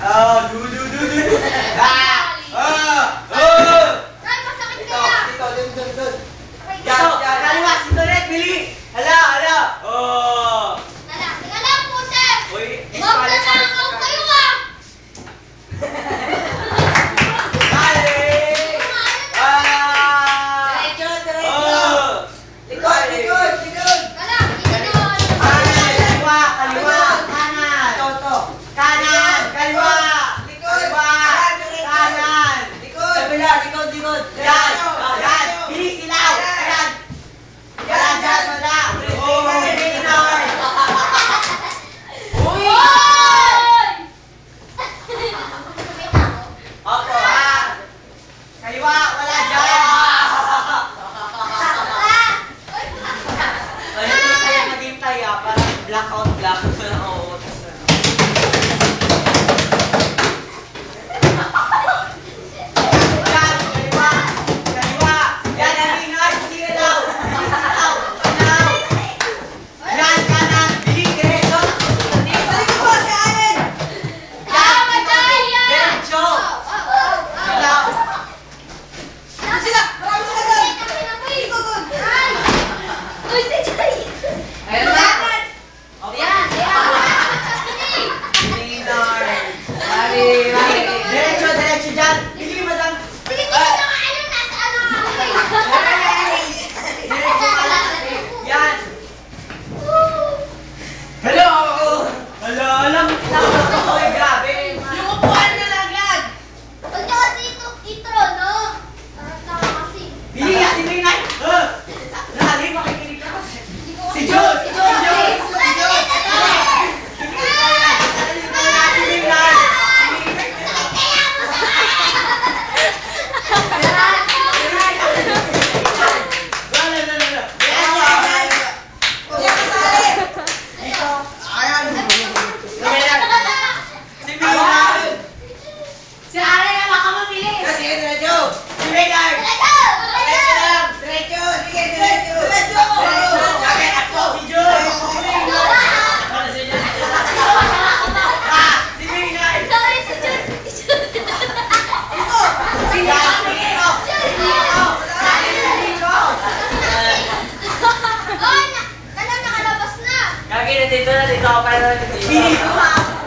Oh, du. Ay, masakit kaya. Dun. Yan. Kaliwa, si Toret, bilis. Hala. Oh. Teka lang po, sir. Uy, Magnanakaw kayo ah. Likod. Teka lang, itinol. Kaliwa. Kanan. Kanan. Kaliwa. Kanan. Kabila, likod. Yan. Bilis, ilaw. Yan. Dyan. Oh, Pinoy. Uy. Opo. Kaliwa, wala dyan. Ano yung kaya maghintay parang blackout. Oo. Kaliwa. Yan, Pinoy. Sige daw. Yan, kanan. Bilis, diretso. Diretso. Ilaw. Diretso dyan. Hindi, madam. Diretso ka lang. Yan. Hello. Alam ko. Oy, grabe. Bili nga si Minay. Lagi makikinig ka kasi. Si Jun. Dito ako pa naman. Hindi ko